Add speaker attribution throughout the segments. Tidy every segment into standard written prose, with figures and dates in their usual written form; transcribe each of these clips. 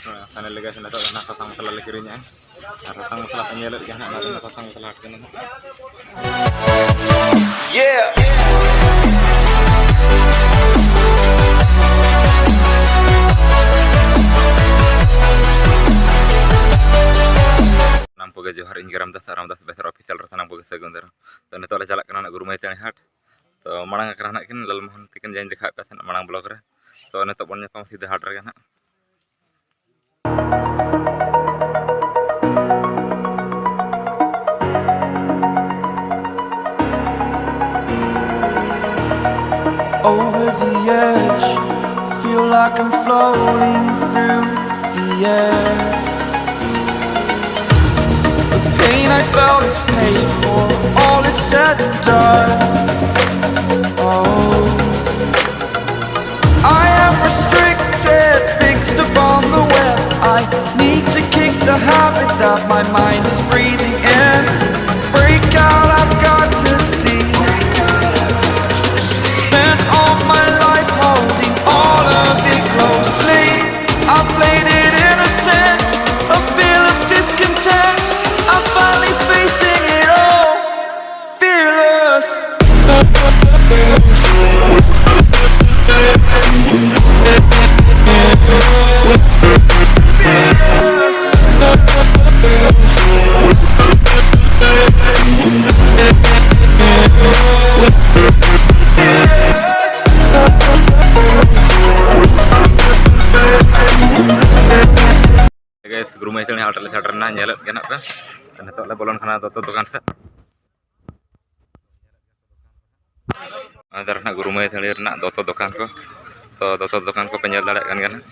Speaker 1: Channel guys na to na sasang masala lagi rin niya. Sasang masala penyelot kan na sasang masala kan. Yeah. Nampu ke Johar Ingram das besar official rasa nampu ke segundar. Dan itu ala jalak kena nak guru mai tani hat. To manang kerana kin lal mohon tikin jangan dikhat pasan manang blog re. To ne to ponnya pam sida hat re kan.
Speaker 2: Over the edge, feel like I'm floating through the air. The pain I felt is paid for, all is said and done. Oh, I am restricted, fixed upon the web. I need to kick the habit that my mind is breathing in. Break out, I've got to see. Spent all my life holding all of it closely. I played it innocent, a feel of discontent. I'm finally facing it all, fearless.
Speaker 1: Guys, guru mai tani hotel theater na nyelat kan apa? Dan itu le bolon khana toto dukan se. Adar na guru mai tani na toto dukan ko. To toto dukan ko penyel dalek kan.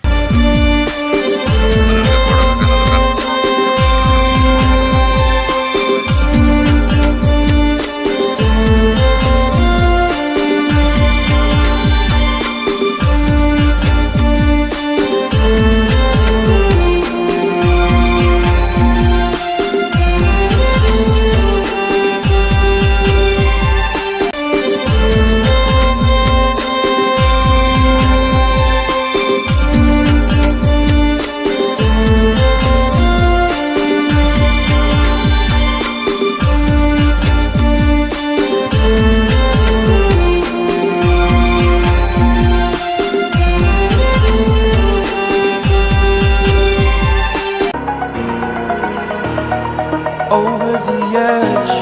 Speaker 2: Over the edge,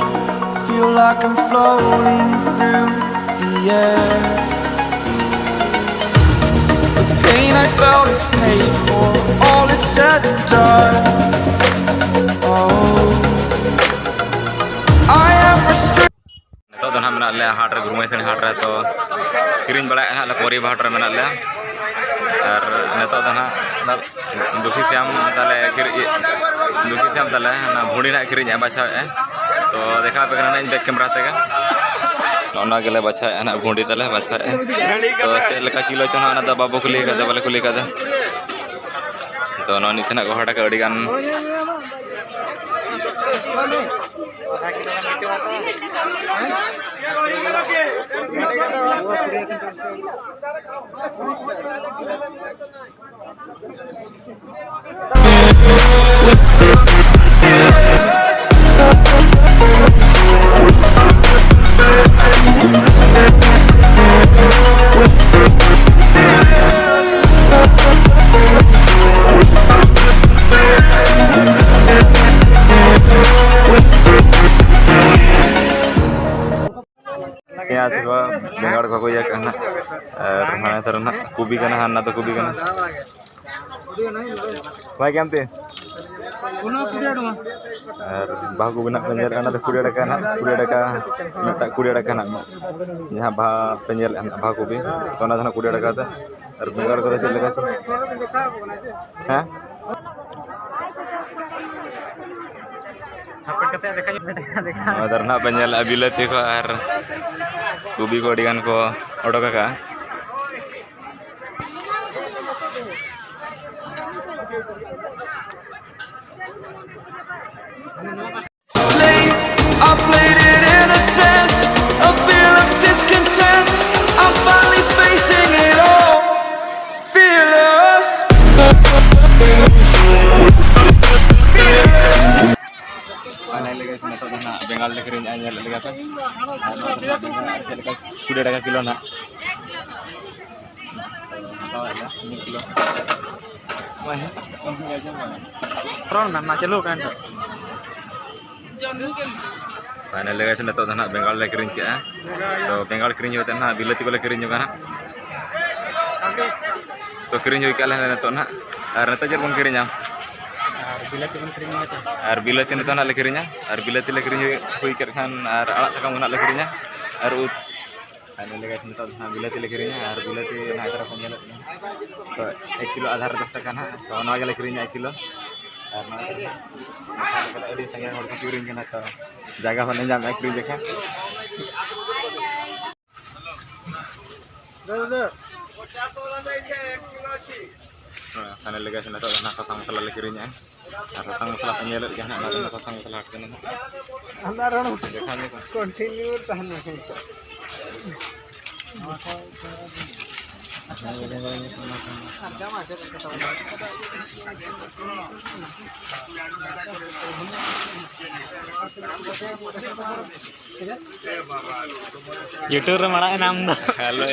Speaker 2: feel like I'm floating through the air. The pain I felt is paid for, all is said and done. Oh, I am restricted.
Speaker 1: Itu tuh nama le hat re guru mai tani hat re to kirin bala ha le pori hat re mana le. Ar neto tuh na duki siam tale दुखी थे हम तले ना भूड़ी ना किरी बचा तो देखा पे ना बैक कैमरा ते ना गले बचा ना भूड़ी तले बचा तो से लका किलो चोना ना बाबू कुली का बाले कुली का तो ना निथना को हटा कड़ी गान यहाँ से बेंगाड़ को या कहना माने तरना कुबी कना हाना तो कुबी कना भाई क्या हमते बाहु बना पेंजल अना तो कुड़े डका ना कुड़े डका मिटा कुड़े डका ना यहाँ भा पेंजल भा कुबी तो ना था कुड़े डका था और बेंगाड़ को चल लगा हैं धरना पेंजल अबिलती को और कुबी को डिगान को ओडोका का
Speaker 2: I played it innocent, a feel of discontent. I'm finally facing it all, fearless.
Speaker 1: bengal le kering anyel le kata. Kuda daga kilo nak. Tahu ya, ini kilo. Wah, ini aja mana.
Speaker 3: Ron nama celu kan.
Speaker 1: Mana le guys nato nak bengal le kering ya. To bengal kering juga nak bilati boleh kering juga nak. To kering juga kalah nato nak. Ar nato jar bang keringnya.
Speaker 3: Bilati pun kering aja.
Speaker 1: Ar bilati nato nak le keringnya. Ar bilati le kering hui kan ar alat takam nak le keringnya. Ar ut. Mana le guys nato nak bilati le keringnya. Ar bilati nak cara penjalan. To 1 kilo adhar daftar nak. To naga le keringnya 1 kilo. Karena kalau ini saya harus kirim kan atau jaga mana jam ekri je kan. Karena lega sana tu nak pasang masalah lekirinya. Pasang masalah penyelut kan nak pasang masalah kan.
Speaker 3: Anda Ron continue tahan. YouTube रे मड़ा नाम दो hello